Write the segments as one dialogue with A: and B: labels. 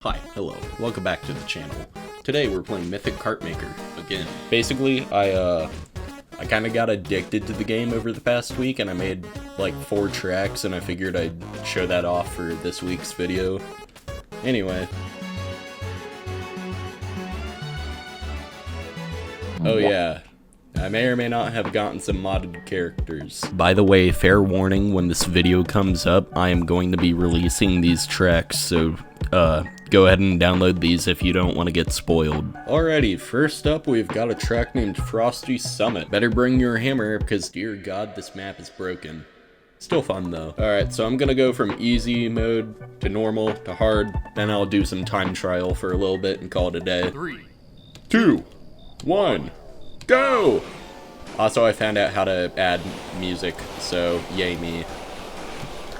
A: Hi, hello, welcome back to the channel. Today we're playing Mythic Kart Maker again. Basically, I kind of got addicted to the game over the past week, and I made like 4 tracks, and I figured I'd show that off for this week's video. Anyway. Oh yeah, I may or may not have gotten some modded characters. By the way, fair warning, when this video comes up, I am going to be releasing these tracks, so go ahead and download these if you don't want to get spoiled. Alrighty, first up we've got a track named Frosty Summit. Better bring your hammer, because dear god this map is broken. Still fun though. Alright, so I'm gonna go from easy mode to normal to hard, then I'll do some time trial for a little bit and call it a day. 3, 2, 1, go! Also, I found out how to add music, so yay me.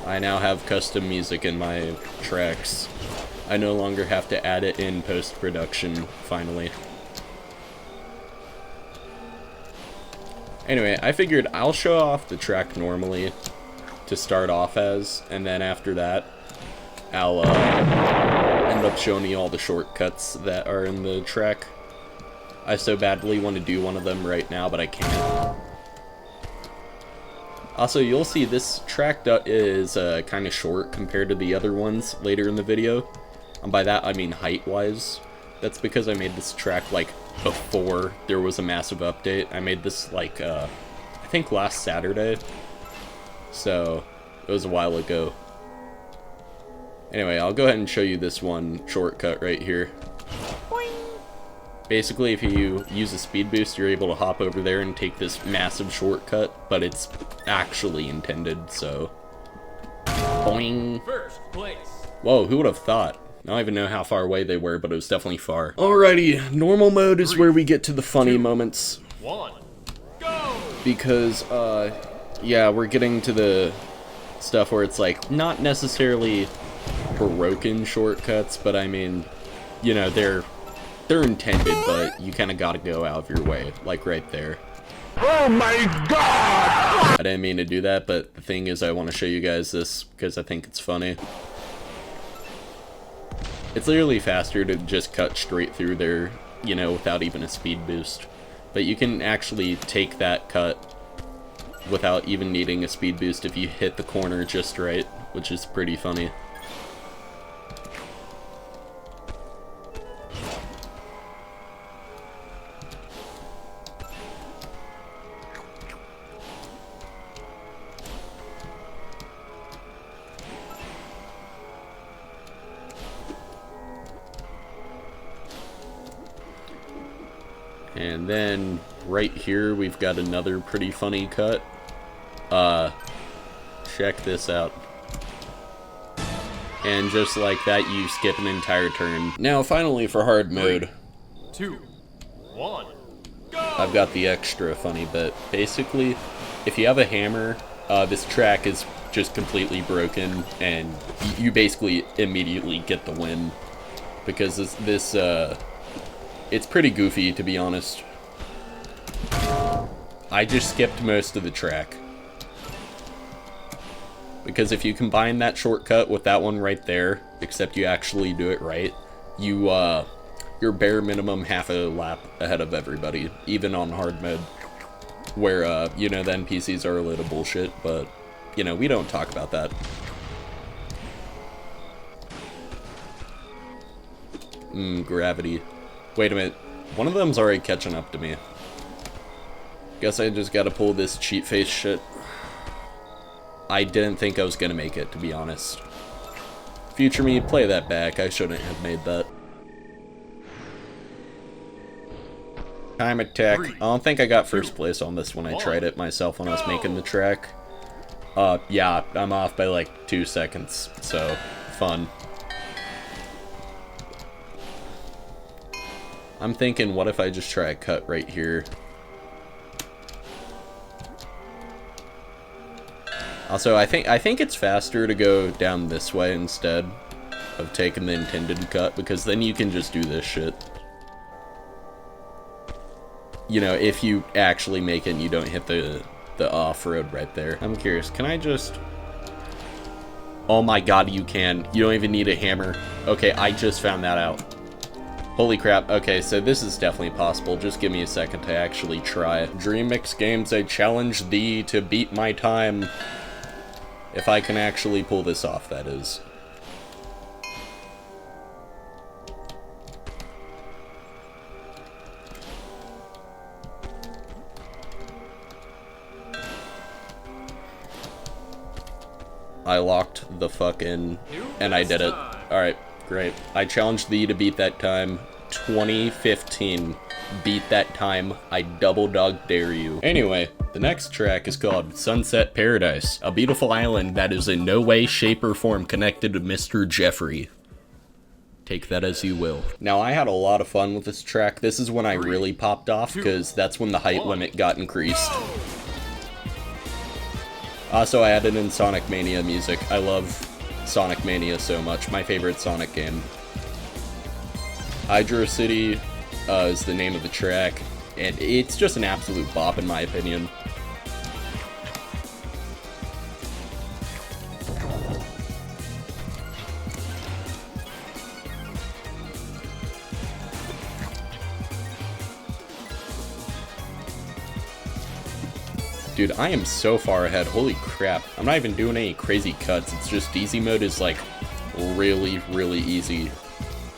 A: I now have custom music in my tracks. I no longer have to add it in post-production, finally. Anyway, I figured I'll show off the track normally to start off as, and then after that, I'll end up showing you all the shortcuts that are in the track. I so badly want to do one of them right now, but I can't. Also, you'll see this track is kind of short compared to the other ones later in the video. And by that, I mean height-wise. That's because I made this track, like, before there was a massive update. I made this, like, I think last Saturday. So, it was a while ago. Anyway, I'll go ahead and show you this one shortcut right here. Basically, if you use a speed boost, you're able to hop over there and take this massive shortcut, but it's actually intended, so... Boing!
B: First place!
A: Whoa, who would have thought? I don't even know how far away they were, but it was definitely far. Alrighty, normal mode is where we get to the funny moments.
B: 1, go!
A: Because, yeah, we're getting to the stuff where it's like, not necessarily broken shortcuts, but I mean, you know, they're intended, but you kind of gotta go out of your way, like right there.
C: Oh my god!
A: I didn't mean to do that, but the thing is I want to show you guys this because I think it's funny. It's literally faster to just cut straight through there, you know, without even a speed boost. But you can actually take that cut without even needing a speed boost if you hit the corner just right, which is pretty funny. And then, right here, we've got another pretty funny cut. Check this out. And just like that, you skip an entire turn. Now, finally, for hard mode.
B: 3, 2, 1, go!
A: I've got the extra funny bit. Basically, if you have a hammer, this track is just completely broken, and you basically immediately get the win. Because it's pretty goofy, to be honest. I just skipped most of the track. Because if you combine that shortcut with that one right there, except you actually do it right, you're bare minimum half a lap ahead of everybody, even on hard mode. Where, you know, the NPCs are a little bullshit, but, you know, we don't talk about that. Gravity. Wait a minute, one of them's already catching up to me. Guess I just gotta pull this cheat face shit. I didn't think I was gonna make it, to be honest. Future me, play that back, I shouldn't have made that. Time attack. I don't think I got first place on this when I tried it myself when I was making the track. Yeah, I'm off by like 2 seconds, so fun. I'm thinking, what if I just try a cut right here? Also, I think it's faster to go down this way instead of taking the intended cut, because then you can just do this shit. You know, if you actually make it and you don't hit the off-road right there. I'm curious, can I just... Oh my god, you can. You don't even need a hammer. Okay, I just found that out. Holy crap. Okay, so this is definitely possible. Just give me a second to actually try it. DreamMix Games, I challenge thee to beat my time. If I can actually pull this off, that is. I locked the fuck in, and I did it. Alright, great. I challenge thee to beat that time. 2015. Beat that time. I double dog dare you. Anyway, the next track is called Sunset Paradise, a beautiful island that is in no way, shape, or form connected to Mr. Jeffrey. Take that as you will. Now, I had a lot of fun with this track. This is when I really popped off, because that's when the height limit got increased. Also, I added in Sonic Mania music. I love Sonic Mania so much. My favorite Sonic game. Hydro City is the name of the track, and it's just an absolute bop in my opinion. Dude, I am so far ahead. Holy crap. I'm not even doing any crazy cuts. It's just easy mode is like really, really easy.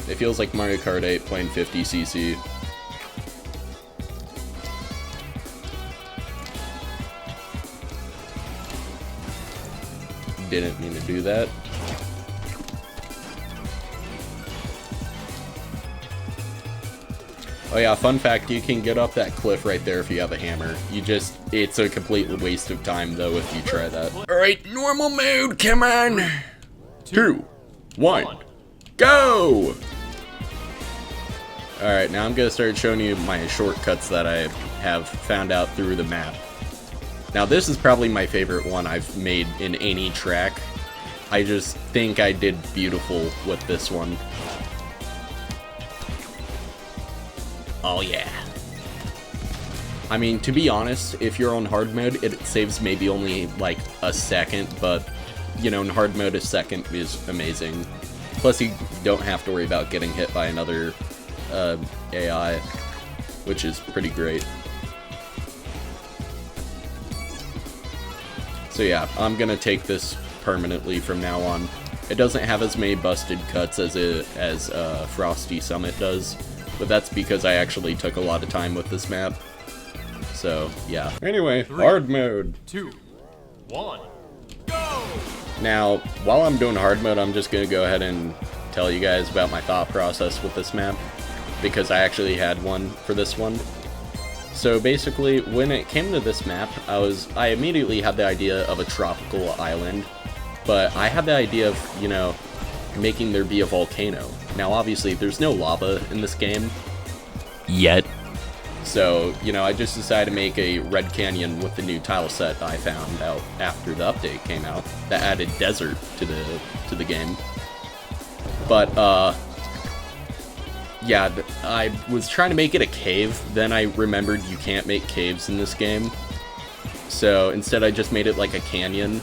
A: It feels like Mario Kart 8 playing 50cc. Didn't mean to do that. Oh yeah, fun fact, you can get up that cliff right there if you have a hammer. It's a complete waste of time though if you try that. Alright, normal mode, come on! 2, 1, go! Alright, now I'm gonna start showing you my shortcuts that I have found out through the map. Now this is probably my favorite one I've made in any track. I just think I did beautiful with this one. Oh yeah. I mean, to be honest, if you're on hard mode, it saves maybe only like a second, but, you know, in hard mode, a second is amazing. Plus, you don't have to worry about getting hit by another AI, which is pretty great. So yeah, I'm gonna take this permanently from now on. It doesn't have as many busted cuts as Frosty Summit does. But that's because I actually took a lot of time with this map. So, yeah. Anyway, hard mode.
B: 2, 1, go!
A: Now, while I'm doing hard mode, I'm just gonna go ahead and tell you guys about my thought process with this map. Because I actually had one for this one. So basically, when it came to this map, I immediately had the idea of a tropical island. But I had the idea of, you know, making there be a volcano. Now obviously there's no lava in this game yet, so you know I just decided to make a red canyon with the new tile set I found out after the update came out that added desert to the game. But yeah, I was trying to make it a cave, then I remembered you can't make caves in this game, so instead I just made it like a canyon.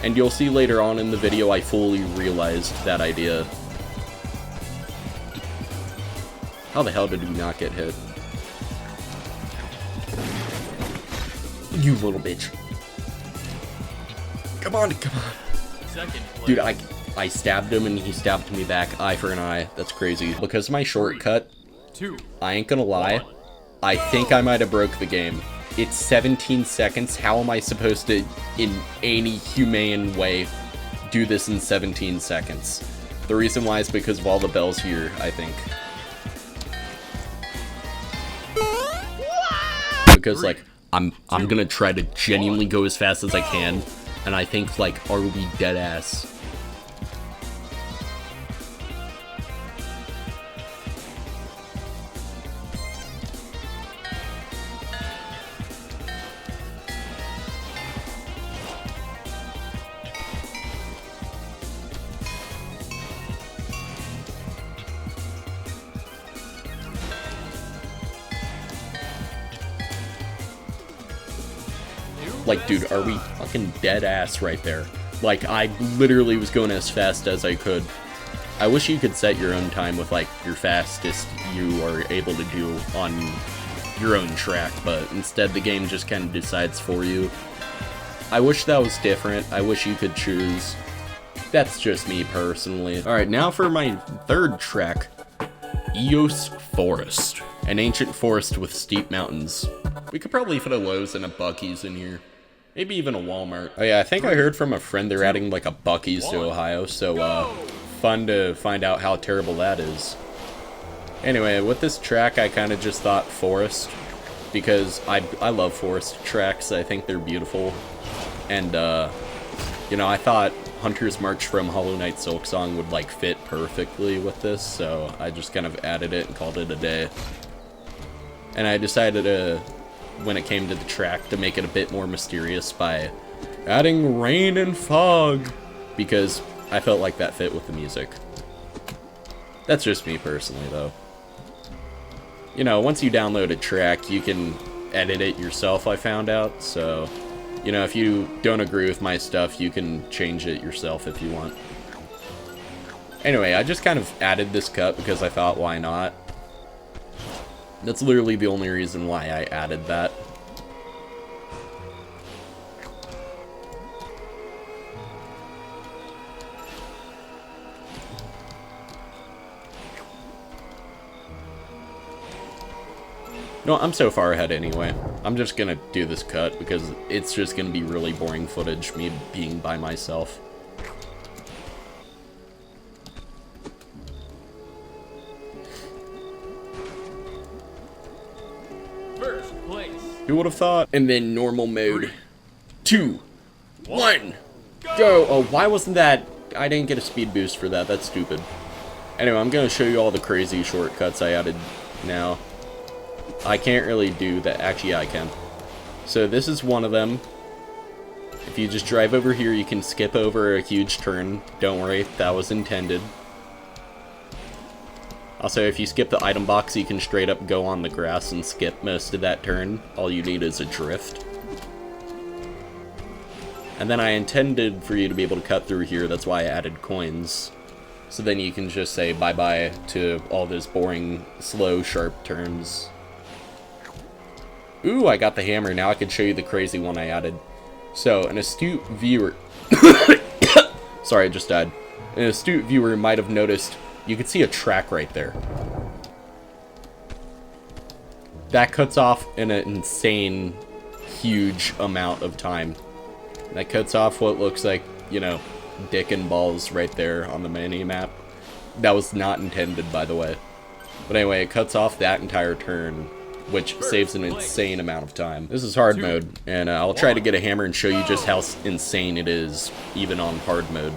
A: And you'll see later on in the video I fully realized that idea. How the hell did we not get hit? You little bitch. Come on, come on.
B: Second place.
A: Dude, I stabbed him and he stabbed me back. Eye for an eye. That's crazy. Because of my shortcut,
B: 2,
A: I ain't gonna lie, I think I might have broke the game. It's 17 seconds. How am I supposed to, in any humane way, do this in 17 seconds? The reason why is because of all the bells here, I think. Because, like, I'm gonna try to genuinely go as fast as I can, and I think, like, are we dead ass? Like, dude, are we fucking dead ass right there? Like, I literally was going as fast as I could. I wish you could set your own time with, like, your fastest you are able to do on your own track, but instead the game just kind of decides for you. I wish that was different. I wish you could choose. That's just me personally. Alright, now for my third track. Eos Forest. An ancient forest with steep mountains. We could probably fit a Lowe's and a Buc-ee's in here. Maybe even a Walmart. Oh yeah, I think I heard from a friend they're adding like a Buc-ee's to Ohio, so fun to find out how terrible that is. Anyway, with this track I kind of just thought forest, because I love forest tracks. I think they're beautiful. And you know, I thought Hunter's March from Hollow Knight Silksong would like fit perfectly with this, so I just kind of added it and called it a day. And I decided to, when it came to the track, to make it a bit more mysterious by adding rain and fog, because I felt like that fit with the music. That's just me personally, though. You know, once you download a track, you can edit it yourself, I found out, so, you know, if you don't agree with my stuff, you can change it yourself if you want. Anyway, I just kind of added this cut because I thought, why not? That's literally the only reason why I added that. No, I'm so far ahead anyway. I'm just gonna do this cut because it's just gonna be really boring footage, me being by myself.
B: First place.
A: Who would have thought? And then normal mode. 2, 1, go! Oh, why wasn't that? I didn't get a speed boost for that. That's stupid. Anyway, I'm gonna show you all the crazy shortcuts I added now. I can't really do that. Actually, yeah, I can. So this is one of them. If you just drive over here, you can skip over a huge turn. Don't worry, that was intended. Also, if you skip the item box, you can straight up go on the grass and skip most of that turn. All you need is a drift. And then I intended for you to be able to cut through here. That's why I added coins. So then you can just say bye-bye to all those boring, slow, sharp turns. Ooh, I got the hammer. Now I can show you the crazy one I added. So, an astute viewer... Sorry, I just died. An astute viewer might have noticed you can see a track right there. That cuts off an insane, huge amount of time. That cuts off what looks like, you know, dick and balls right there on the mini-map. That was not intended, by the way. But anyway, it cuts off that entire turn, which saves an insane amount of time. This is hard mode, and I'll try to get a hammer and show you just how insane it is, even on hard mode.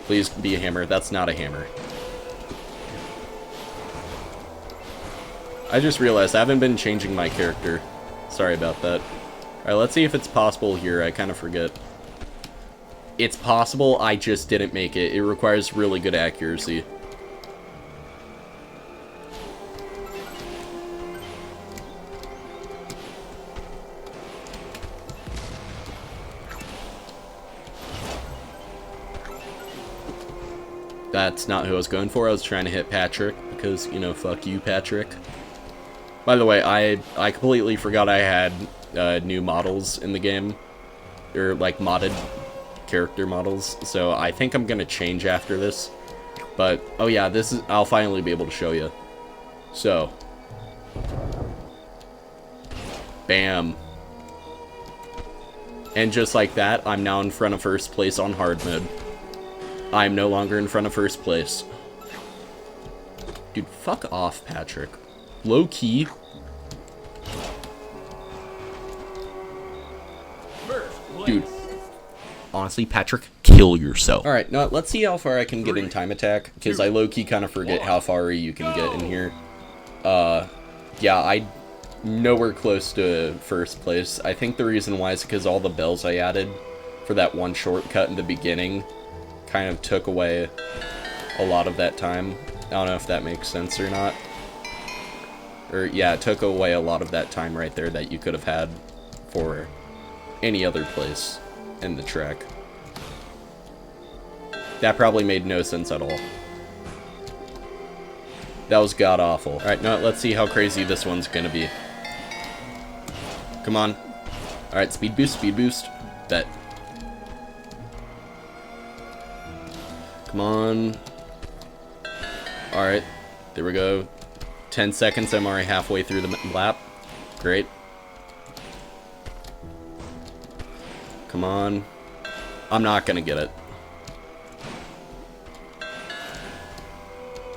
A: Please be a hammer. That's not a hammer. I just realized I haven't been changing my character. Sorry about that. Alright, let's see if it's possible here. I kind of forget. It's possible, I just didn't make it. It requires really good accuracy. That's not who I was going for. I was trying to hit Patrick because, you know, fuck you, Patrick. By the way, I completely forgot I had new models in the game. Or, like, modded character models. So I think I'm going to change after this. But, oh yeah, this is... I'll finally be able to show you. So. Bam. And just like that, I'm now in front of first place on hard mode. I'm no longer in front of first place. Dude, fuck off, Patrick. Low key. Dude. Honestly, Patrick, kill yourself. Alright, now let's see how far I can get in time attack, because I low-key kind of forget how far you can get in here. Yeah, I'm nowhere close to first place. I think the reason why is because all the bells I added for that one shortcut in the beginning kind of took away a lot of that time. I don't know if that makes sense or not. Or, yeah, it took away a lot of that time right there that you could have had for any other place in the track. That probably made no sense at all. That was god-awful. Alright, now let's see how crazy this one's gonna be. Come on. Alright, speed boost, speed boost. Bet. Come on. Alright, there we go. 10 seconds, I'm already halfway through the lap. Great. Come on. I'm not gonna get it.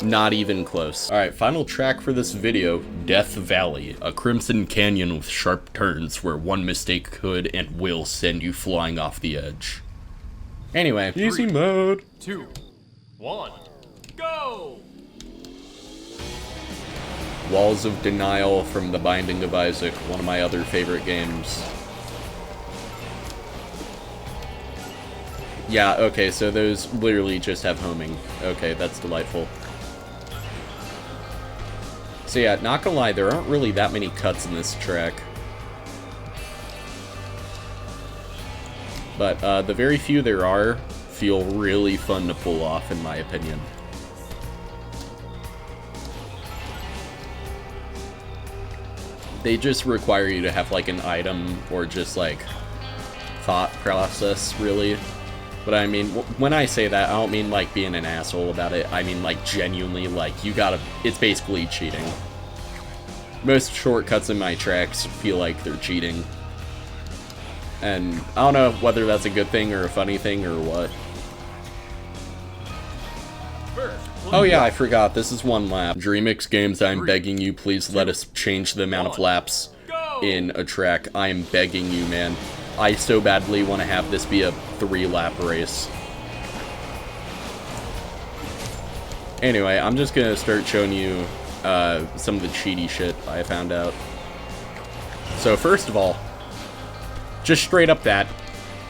A: Not even close. Alright, final track for this video, Death Valley. A crimson canyon with sharp turns where one mistake could and will send you flying off the edge. Anyway, easy mode.
B: 2, 1, go!
A: Walls of Denial from The Binding of Isaac, one of my other favorite games. Yeah, okay, so those literally just have homing. Okay, that's delightful. So yeah, not gonna lie, there aren't really that many cuts in this track. But the very few there are feel really fun to pull off, in my opinion. They just require you to have like an item or just like thought process, really. But I mean, when I say that, I don't mean like being an asshole about it. I mean like genuinely, like you gotta, it's basically cheating. Most shortcuts in my tracks feel like they're cheating. And I don't know whether that's a good thing or a funny thing or what. Oh yeah, I forgot, this is one lap. DreamX Games, I'm begging you, please let us change the amount of laps in a track. I am begging you, man. I so badly want to have this be a 3-lap race. Anyway, I'm just gonna start showing you some of the cheaty shit I found out. So first of all, just straight up that,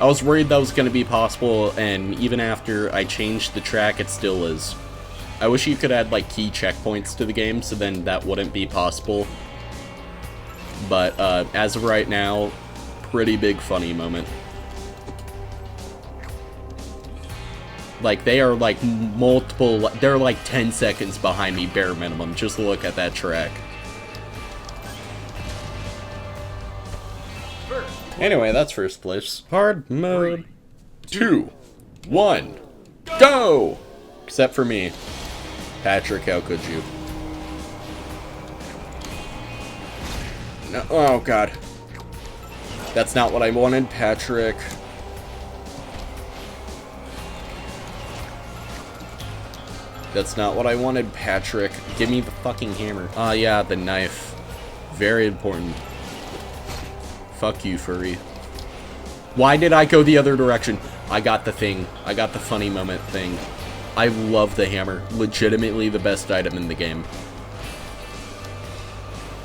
A: I was worried that was gonna be possible, and even after I changed the track, it still is. I wish you could add like key checkpoints to the game, so then that wouldn't be possible. But as of right now, pretty big funny moment. Like, they are like multiple, they're like 10 seconds behind me bare minimum, just look at that track. Anyway, that's first place. Hard mode. 2, 1, go! Except for me. Patrick, how could you? No, oh god. That's not what I wanted, Patrick. That's not what I wanted, Patrick. Give me the fucking hammer. Ah, yeah, the knife. Very important. Fuck you, furry. Why did I go the other direction? I got the thing. I got the funny moment thing. I love the hammer. Legitimately the best item in the game.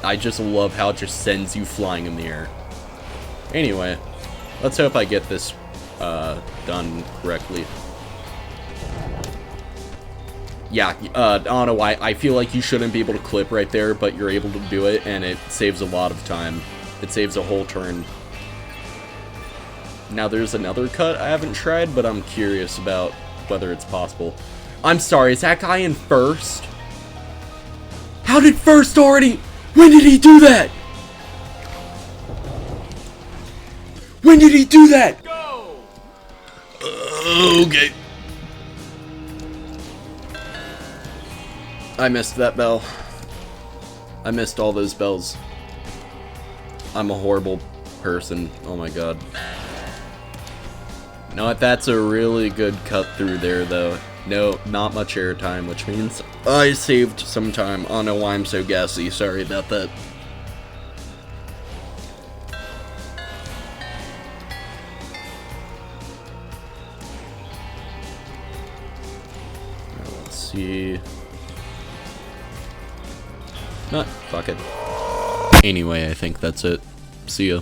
A: I just love how it just sends you flying in the air. Anyway, let's hope I get this done correctly. Yeah, I don't know why. I feel like you shouldn't be able to clip right there, but you're able to do it, and it saves a lot of time. It saves a whole turn. Now there's another cut I haven't tried, but I'm curious about whether it's possible. I'm sorry, is that guy in first? How did first already? When did he do that? When did he do that?
B: Go!
A: Okay. I missed that bell. I missed all those bells. I'm a horrible person. Oh my god. You know what? That's a really good cut through there, though. No, not much airtime, which means I saved some time. I don't know why I'm so gassy. Sorry about that. Let's see. Not, fuck it. Anyway, I think that's it. See ya.